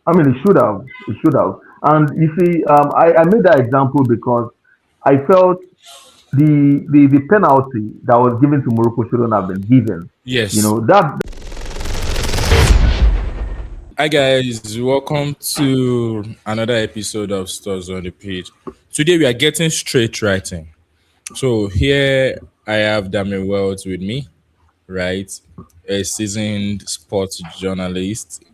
I mean, it should have. It should have. And you see, I made that example because I felt the penalty that was given to Morocco shouldn't have been given. You Yes. know that. Hi guys, welcome to another episode of Stars on the Page. Today we are getting straight writing. So here I have Dami Wells with me, right? A seasoned sports journalist.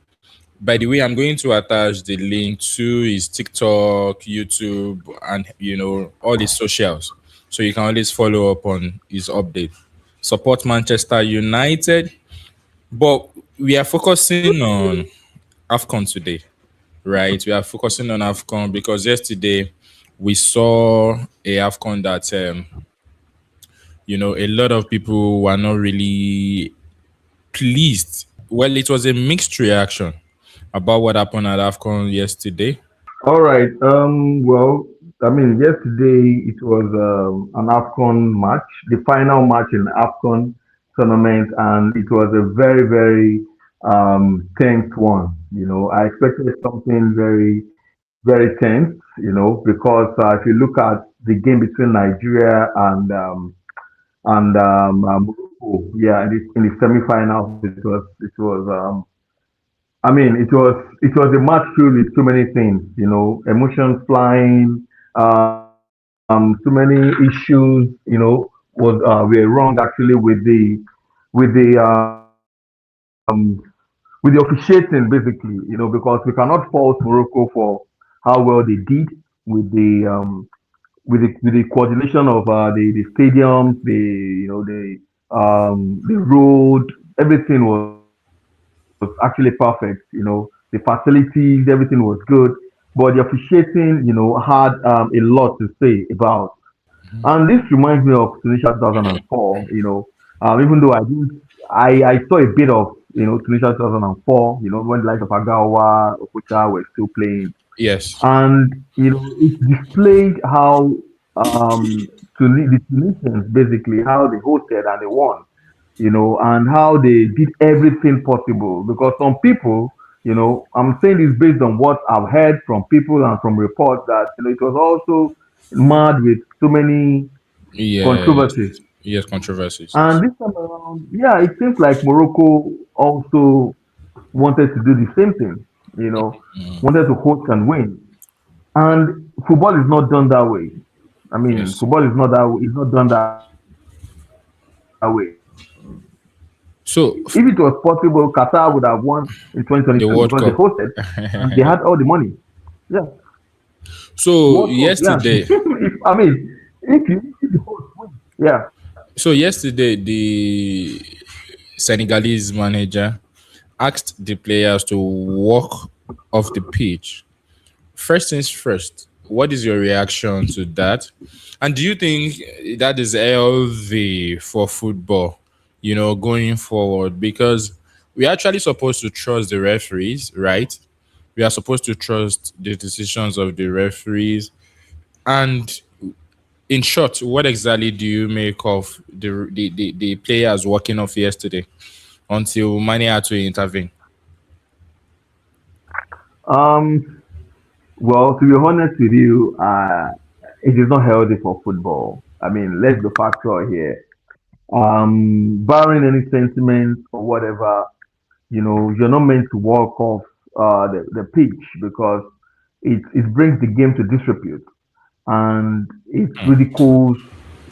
By the way, I'm going to attach the link to his TikTok, YouTube, and all his socials, so you can always follow up on his update. Support Manchester United, but we are focusing on AFCON today, right? We are focusing on AFCON because yesterday we saw a AFCON that a lot of people were not really pleased. Well, it was a mixed reaction about what happened at AFCON yesterday. All right. Well, I mean, yesterday it was an AFCON match, the final match in the AFCON tournament, and it was a very, very tense one. I expected something very, very tense. Because if you look at the game between Nigeria and Morocco, yeah, in the semifinals, I mean, it was a match filled with too many things, emotions flying, too many issues, was were wrong actually with the with the officiating basically, because we cannot fault Morocco for how well they did with the coordination of the stadiums, the road, everything was actually perfect. The facilities, everything was good, but the officiating, had a lot to say about. And this reminds me of Tunisia 2004. Even though I saw a bit of Tunisia 2004. When the likes of Agawa, Okucha were still playing, Yes. and it displayed how the Tunisians basically how they hosted and they won, and how they did everything possible. Because some people, I'm saying this based on what I've heard from people and from reports that it was also marred with so many controversies. Yes. Yes, controversies. And Yes. this time around, yeah, it seems like Morocco also wanted to do the same thing, wanted to host and win. And football is not done that way. I mean, Yes. football is not that way. It's not done that way. If it was possible, Qatar would So have won in 2022 because they hosted the and World they had Cup. all the money. Yeah, the So World Cup. Yeah. yesterday, If the host wins, yeah. yesterday the Senegalese manager asked the players to walk off the pitch. First things first, what is your reaction to that? And do you think that is healthy for football, going forward? Because we're actually supposed to trust the referees, right? We are supposed to trust the decisions of the referees. And in short, what exactly do you make of the players walking off yesterday until Mane had to intervene? Um. Well, to be honest with you, it is not healthy for football. I mean, let's be factual here. Barring any sentiment or whatever, you're not meant to walk off the pitch because it brings the game to disrepute and it ridicules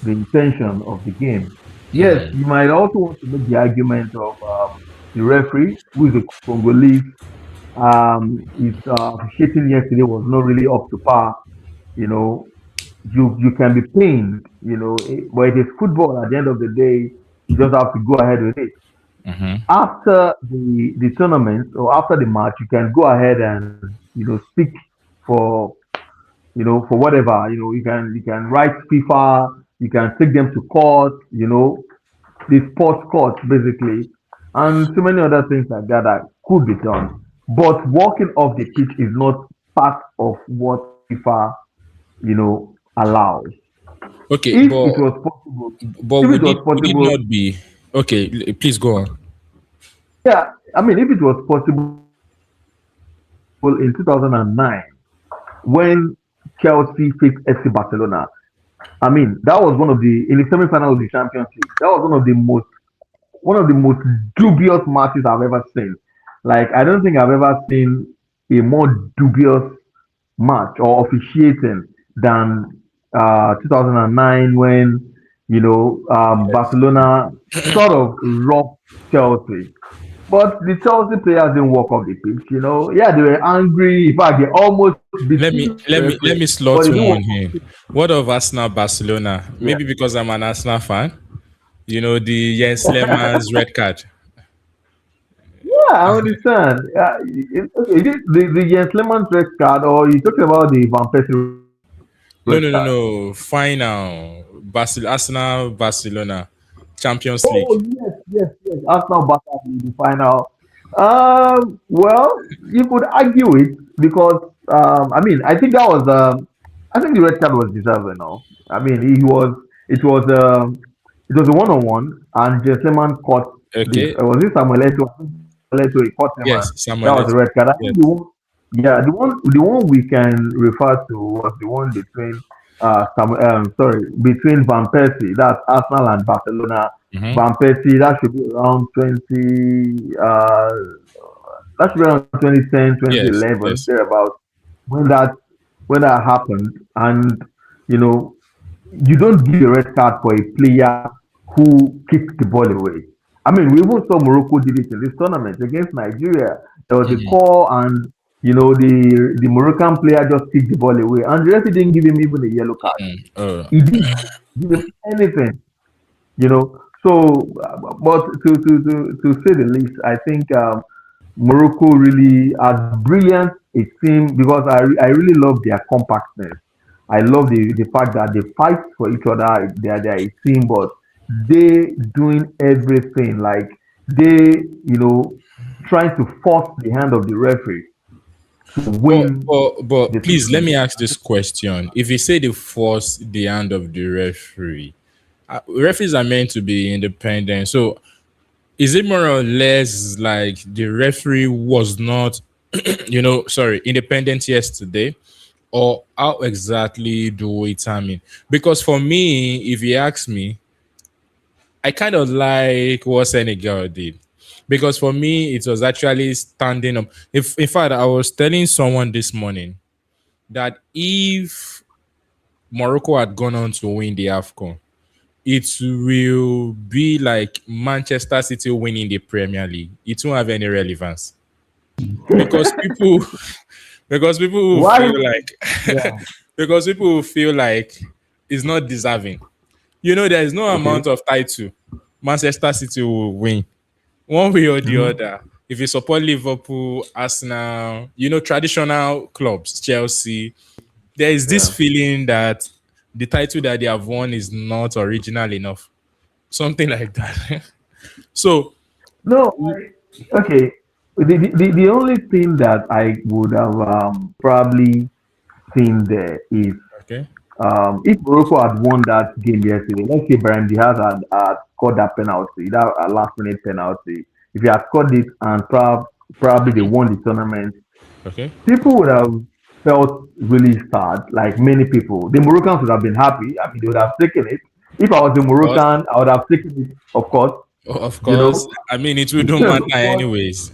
the intention of the game. Yes, you might also want to make the argument of the referee, who is a Congolese. His officiating yesterday was not really up to par. You know, you can be pained. But it is football. At the end of the day, you just have to go ahead with it. After the tournament or after the match, you can go ahead and speak for for whatever. You can write FIFA. You can take them to court. The sports court basically, and so many other things like that that could be done. But walking off the pitch is not part of what FIFA allows. Okay, If it was possible, but if it was would it possible, not be okay? Please go on. yeah, I mean, if it was possible in 2009 when Chelsea faced FC Barcelona. I mean, that was one of the in the semi-final of the Champions League. That was one of the most dubious matches I've ever seen. Like I don't think I've ever seen a more dubious match or officiating than 2009 when Barcelona sort of robbed Chelsea. But the Chelsea players didn't walk off the pitch. Yeah, they were angry. In fact, they almost beat Let the me let me referee, let me but they slot didn't walk one off here. the pitch. What of Arsenal Barcelona? Yeah. Maybe because I'm an Arsenal fan. You know the Jens Lehmann's red card. Yeah, I understand. Okay, the Jens Lehmann red card, or you talking about the Van Persie red card? No, no, no, no. Final. Arsenal Barcelona Champions Oh League. yes, yes, yes. Arsenal back up in the final. Well, you could argue it because I mean, I think that was I think the red card was deserved. No, I mean, it was a one-on-one, and Jesseman caught this. Okay. Was it Samuel Eto'o? I think Samuel Eto'o he caught him, Yes, and that Samuel was a Eto'o. red card. I think Yes. the one, yeah, the one we can refer to was the one between between Van Persie, that's Arsenal and Barcelona. Mm-hmm. Van Persie, that should be around 20, that should be around 2010, Yes. 2011, Yes. thereabout, when that when that happened. And you know, you don't give a red card for a player who kicked the ball away. I mean, we even saw Morocco did it in this tournament against Nigeria. There was a Mm-hmm. call, and the Moroccan player just kicked the ball away, and the referee didn't give him even a yellow card. Mm. Oh. He didn't give him anything. So, but to say the least, I think Morocco really, as brilliant a team, because I really love their compactness. I love the fact that they fight for each other. They are a team, but they doing everything like they, trying to force the hand of the referee to But, win but the please let me tournament. ask this question. If you say they force the hand of the referee, referees are meant to be independent. So is it more or less like the referee was not, sorry, independent yesterday? Or how exactly do we determine? Because for me, if you ask me, I kind of like what Senegal did. Because for me, it was actually standing up. If in fact, I was telling someone this morning that if Morocco had gone on to win the AFCON, it will be like Manchester City winning the Premier League. It won't have any relevance because people because people will Why? feel like Yeah. because people will feel like it's not deserving. There is no Okay. amount of title Manchester City will win one way or the Hmm. other. If you support Liverpool, Arsenal, traditional clubs, Chelsea, there is this Yeah. feeling that the title that they have won is not original enough. Something like that. So, No. Okay. The only thing that I would have probably seen there is okay. if Morocco had won that game yesterday, let's say Brahim Diaz had scored that penalty, that last minute penalty. If he had scored it and probably they won the tournament, Okay. people would have felt really sad, like many people. The Moroccans would have been happy. I mean, they would have taken it. If I was a But Moroccan, I would have taken it, of course, of you course, know. I mean, it wouldn't matter But anyways.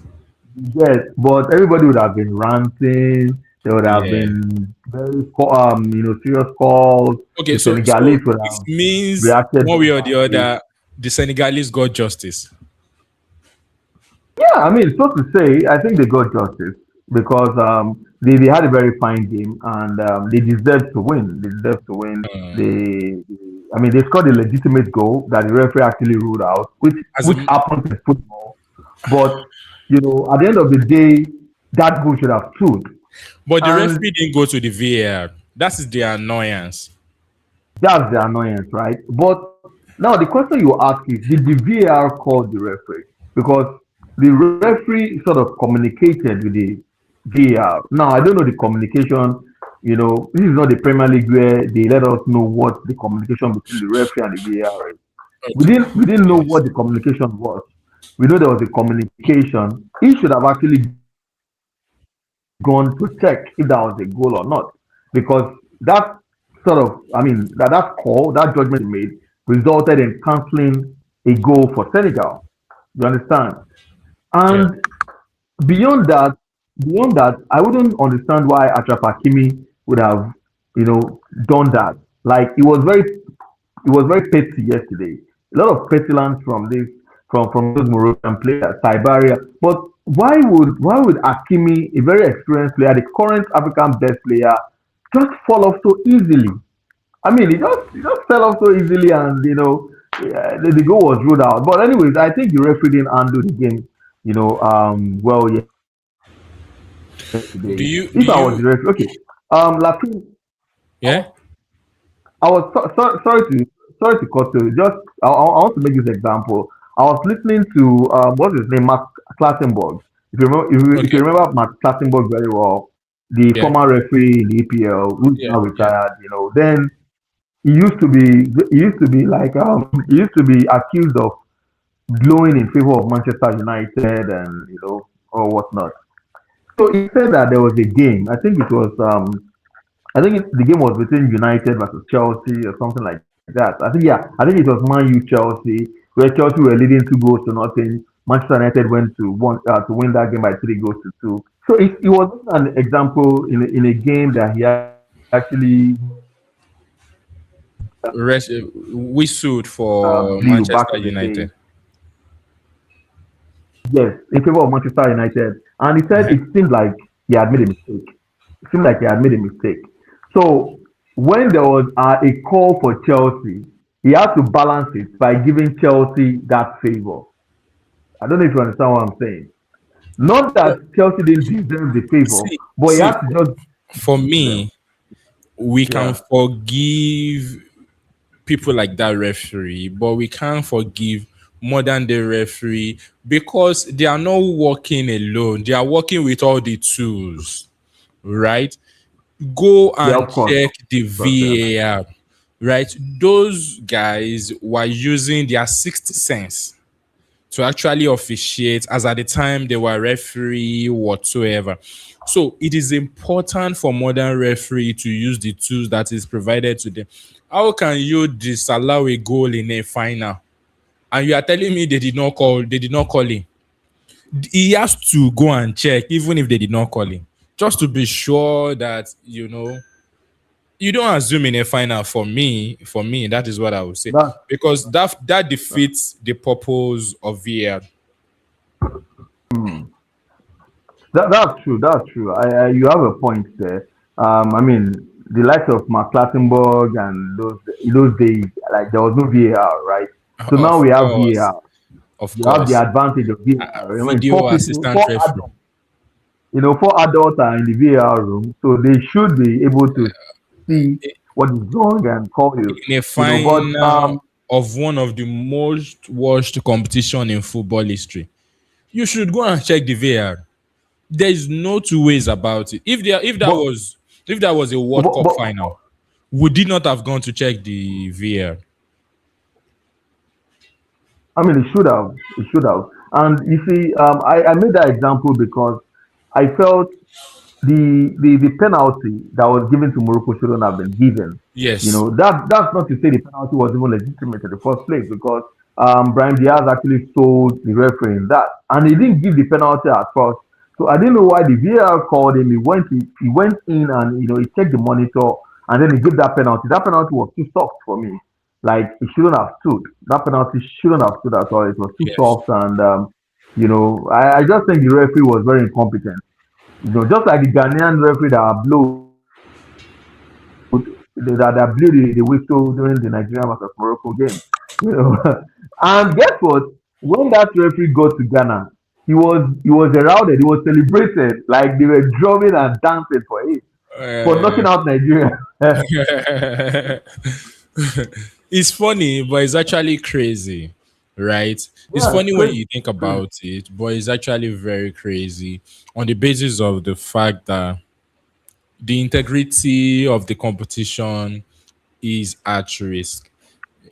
yes, but everybody would have been ranting. There would have Yeah. been very, serious calls. Okay. The So Senegalese would it have means reacted one very way or the badly. other, the Senegalese got justice. Yeah, I mean, so to say, I think they got justice because they had a very fine game and they deserved to win. They deserved to win. I mean, they scored a legitimate goal that the referee actually ruled out, which As which a, happens in football. But at the end of the day, that goal should have stood. but the And referee didn't go to the VAR. That is the annoyance. that's the annoyance, right? But now the question you ask is, did the VAR call the referee? Because the referee sort of communicated with the VAR. Now I don't know the communication. This is not the Premier League where they let us know what the communication between the referee and the VAR is. We didn't know Yes. what the communication was. We know there was a communication. He should have actually gone to check if that was a goal or not. Because that that call, that judgment he made resulted in cancelling a goal for Senegal. You understand? Yeah. And beyond that, beyond that, I wouldn't understand why Achraf Hakimi would have, done that. Like it was very petty yesterday. A lot of petulance from those Moroccan players, Siberia. But why would Hakimi, a very experienced player, the current African best player, just fall off so easily? I mean, he just fell off so easily, and the goal was ruled out. But anyways, I think the referee didn't handle the game, well yesterday. If I was the referee, okay, Do you do Latin, you I was yeah? sorry to cut to just I want to make this example. I was listening to what's his name, Mark Clattenburg. If you Okay. remember Mark Clattenburg very well, the Yeah. former referee in the EPL who's Yeah. now Yeah. retired. Then he used to be like he used to be accused of blowing in favor of Manchester United and or whatnot. So he said that there was a game. I think the game was between United versus Chelsea or something like that. I think it was Man U Chelsea, where Chelsea were leading 2 goals to nothing. Manchester United went to win that game by 3 goals to 2. So it was an example in a game that he actually We sued blew for back in the Manchester day. United. Yes, in favor of Manchester United. And he said Uh-huh. it seemed like he had made a mistake. It seemed like he had made a mistake. So when there was a call for Chelsea, he had to balance it by giving Chelsea that favor. I don't know if you understand what I'm saying. Not that Well, Chelsea didn't deserve the favor, see, but he see, had to just for give it to them. me, we can Yeah, forgive people like that referee, but we can't forgive modern day referee because they are not working alone. They are working with all the tools, right? Go yeah, and of course, check of the course, yeah. VAR, right? Those guys were using their sixth sense to actually officiate as at the time they were referee whatsoever. So it is important for modern referee to use the tools that is provided to them. How can you disallow a goal in a final and you are telling me they did not call him? He has to go and check even if they did not call him, just to be sure that you don't assume in a final. For me that is what I would say, That's because that defeats the purpose of VAR. that's true. That's true. You have a point there. I mean, the likes of Mark Clattenburg and those days, like there was no VAR, right? So now Of we have course, VAR. of You have the course. advantage of VAR. I mean, Video four people, assistant four referee. adults, four adults are in the VAR room, so they should be able to see what is wrong and call you. In a But final of one of the most watched competition in football history, you should go and check the VAR. There is no two ways about it. but if that was a World Cup but final, would he not have gone to check the VAR? I mean, it should have. It should have. And you see, I made that example because I felt the penalty that was given to Morocco shouldn't have been given. Yes. That's not to say the penalty was even legitimate in the first place because Brian Diaz actually told the referee in that, and he didn't give the penalty at first. So I didn't know why the VAR called him. He went in and he checked the monitor and then he gave that penalty. That penalty was too soft for me. Like it shouldn't have stood. That penalty shouldn't have stood at all. It was too Yes. soft and I just think the referee was very incompetent. Just like the Ghanaian referee that blew the whistle during the Nigeria versus Morocco game. You know, and guess what? When that referee got to Ghana, he was heralded, he was celebrated like they were drumming and dancing for knocking Uh, out Nigeria. it's funny, but it's actually crazy, right? It's Yeah, it's funny when crazy. you think It's crazy. about it, but it's actually very crazy on the basis of the fact that the integrity of the competition is at risk.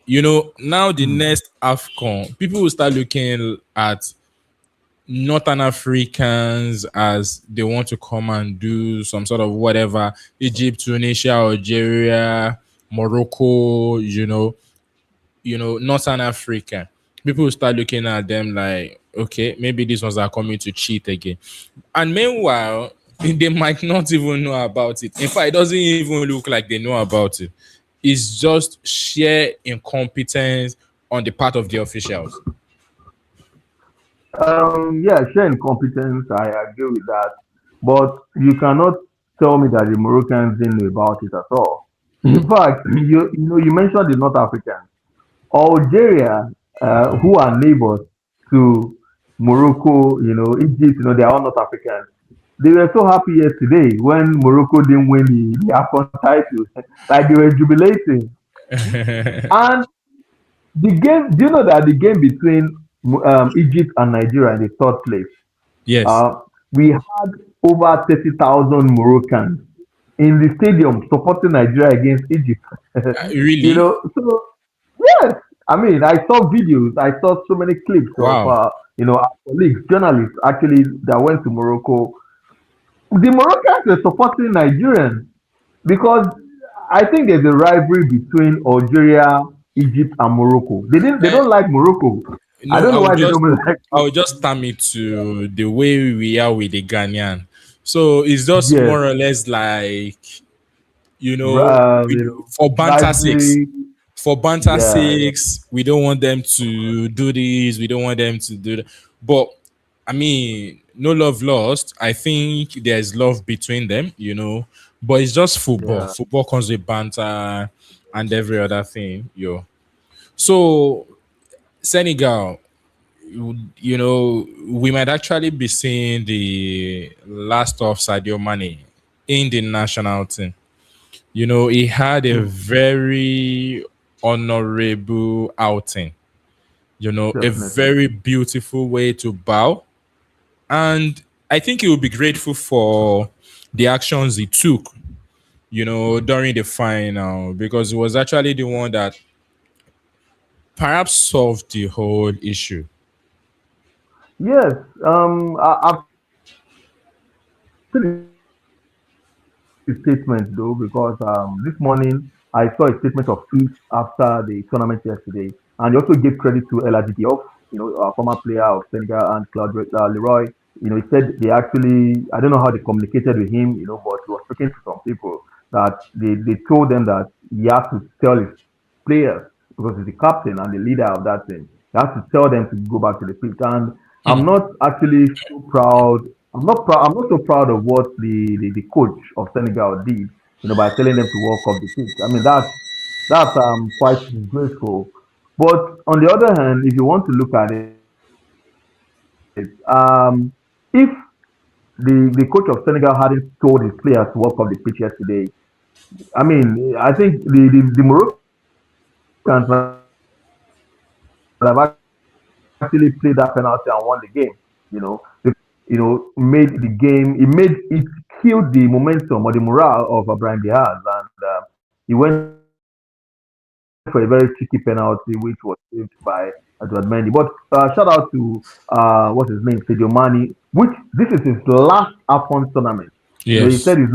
Now the Hmm. next AFCON, people will start looking at Northern Africans as they want to come and do some sort of whatever, Egypt, Tunisia, Algeria, Morocco, Northern Africa. People will start looking at them like, okay, maybe these ones are coming to cheat again. And meanwhile, they might not even know about it. In fact, it doesn't even look like they know about it. It's just sheer incompetence on the part of the officials. Yeah, share incompetence. I agree with that, but you cannot tell me that the Moroccans didn't know about it at all. In fact, you mentioned the North Africans, Algeria, who are neighbors to Morocco, Egypt, they are all North Africans. They were so happy yesterday when Morocco didn't win the AFCON title. Like they were jubilating. And the game, do you know that the game between Egypt and Nigeria in the third place, Yes. uh, we had over 30,000 Moroccans in the stadium supporting Nigeria against Egypt. Really? So yes, I mean, I saw videos, I saw so many clips of, Wow. our colleagues, journalists actually that went to Morocco. The Moroccans were supporting Nigerians because I think there's a rivalry between Algeria, Egypt, and Morocco. They Eh, don't like Morocco. I no, don't know why they don't like I'll Morocco. just term it to the way we are with the Ghanaian. So it's just Yes, more or less like, um, for banter sakes. rivalry. For banter Yeah, yeah, sakes, we don't want them to do this, we don't want them to do that. But I mean, no love lost. I think there's love between them. But it's just football. yeah. Football comes with banter and every other thing. So Senegal, we might actually be seeing the last of Sadio Mane in the national team. He had a Hmm, very honorable outing, a definitely. very beautiful way to bow. And I think he will be grateful for the actions he took, during the final, because it was actually the one that perhaps solved the whole issue. Yes, I've seen his statement though because this morning I saw a statement of truth after the tournament yesterday, and he also gave credit to Eladi Diop, our former player of Senegal, and Claude Leroy. He said they actually, I don't know how they communicated with him, but he was speaking to some people that they told them that he has to tell his players because he's the captain and the leader of that team. He has to tell them to go back to the pitch. And I'm not actually so proud. I'm not proud. I'm not so proud of what the coach of Senegal did. By telling them to walk off the pitch. I mean that's quite disgraceful. But on the other hand, if you want to look at it, if the coach of Senegal hadn't told his players to walk off the pitch yesterday, I mean, I think the Moroccans might have actually played that penalty and won the game. Because Senegal, made the game. It killed the momentum or the morale of Brian Diaz, and he went for a very tricky penalty, which was saved by Edward Mendy. But shout out to what's his name, Sadio Mane, which this is his last AFCON tournament. He said Yes. he's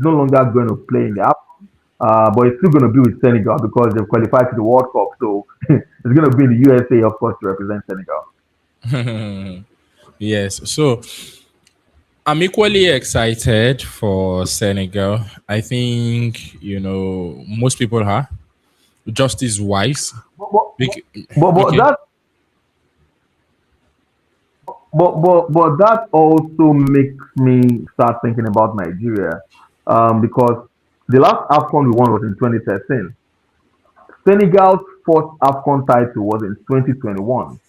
no longer going to play in the AFCON. But it's still going to be with Senegal because they've qualified to the World Cup. So it's going to be in the USA, of course, to represent Senegal. Yes. So I'm equally excited for Senegal. I think, most people are justice wise. But, but, Bec- but Okay. that but that also makes me start thinking about Nigeria, because the last AFCON we won was in 2013. Senegal's first AFCON title was in 2021.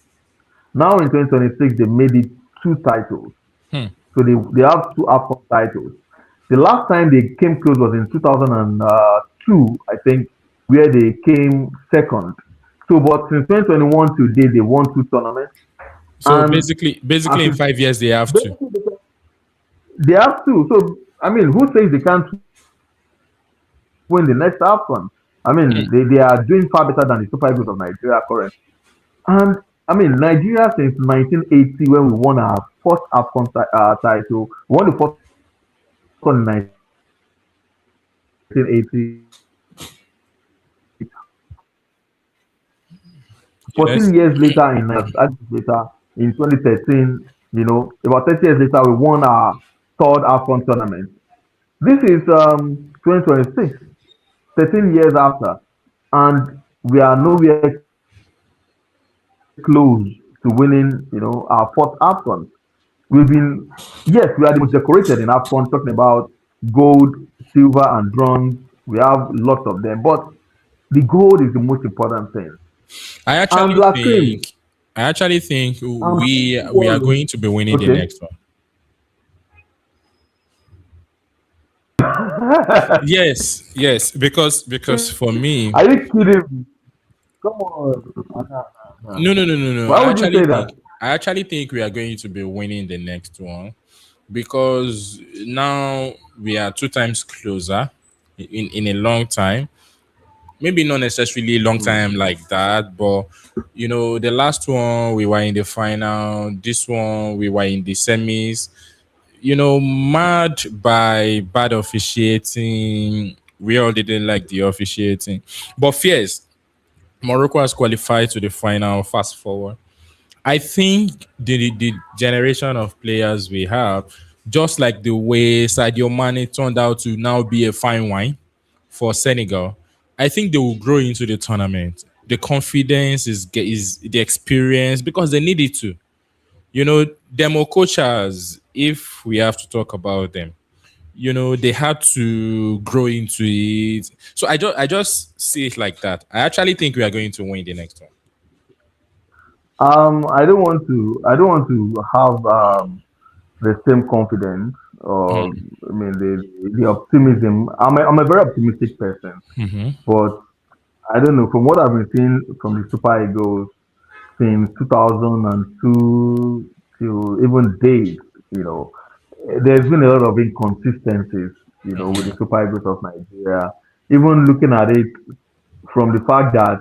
Now in 2026 they made it two titles. Hmm. So they have two AFCON titles. The last time they came close was in 2002, I think, where they came second. So, but since 2021 to date, they won two tournaments. So And basically as in it, 5 years they have to. basically, they have two. So, I mean, who says they can't win the next AFCON? I mean, they are doing far better than the Super Eagles of Nigeria currently. And I mean, Nigeria since 1980 when we won our first AFCON title, we won the first one in 1980. 14 Yes. years later in later in 2013, about 30 years later, we won our third AFCON tournament. This is 2026, 13 years after, and we are nowhere close to winning, our fourth AFCON. We've been, yes, we are the most decorated in AFCON, talking about gold, silver, and bronze. We have lots of them, but the gold is the most important thing. I And actually like saying, think I actually think I'm still we are worried. going to be winning the Okay. next one. Yes, yes, because for me, Are you kidding me? Come on. Nah, nah, nah. no. Why would you say that? I actually think we are going to be winning the next one because now we are two times closer in a long time. Maybe not necessarily long time Hmm. like that, but the last one we were in the final, this one we were in the semis. Mad by bad officiating. We all didn't like the officiating, but fierce. Morocco has qualified to the final. Fast forward, I think the generation of players we have, just like the way Sadio Mane turned out to now be a fine wine for Senegal, I think they will grow into the tournament. The confidence is the experience because they need it to. Demo coaches, if we have to talk about them, they had to grow into it. So I just see it like that. I actually think we are going to win the next one. I don't want to have the same confidence or I mean the optimism. I'm a very optimistic person, but I don't know from what I've been seeing from the Super Eagles since 2002 till even date, you know, there's been a lot of inconsistencies, with the Super Eagles of Nigeria. Even looking at it from the fact that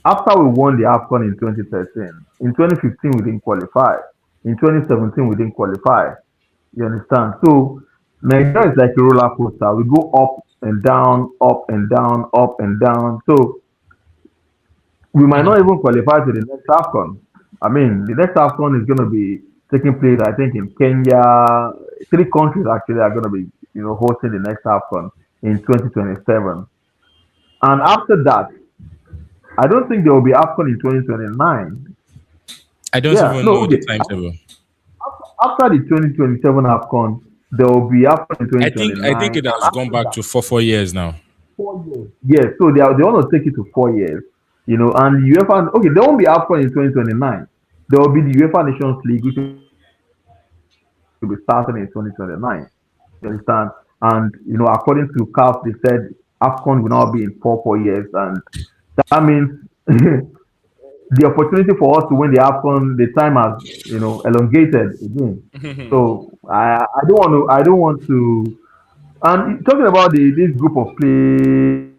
after we won the AFCON in 2013, in 2015 we didn't qualify, in 2017 we didn't qualify. You understand? So Nigeria is like a roller coaster. We go up and down, up and down, up and down. So we might not even qualify to the next AFCON. I mean, the next AFCON is going to be taking place, I think, in Kenya. Three countries actually are going to be, hosting the next AFCON in 2027. And after that, I don't think there will be AFCON in 2029. I don't Yeah, even no, know the okay. timetable. After the 2027 AFCON, there will be AFCON in I think 2029. it And has gone after back that, to 4 years now. 4 years. Yes, so they want to take it to 4 years. And UEFA, okay, there won't be AFCON in 2029. There will be the UEFA Nations League, which will be starting in 2029. You understand? And, according to CAF, they said AFCON will now be in 4 years. And that means the opportunity for us to win the AFCON, the time has, elongated again. So I don't want to. And talking about this group of players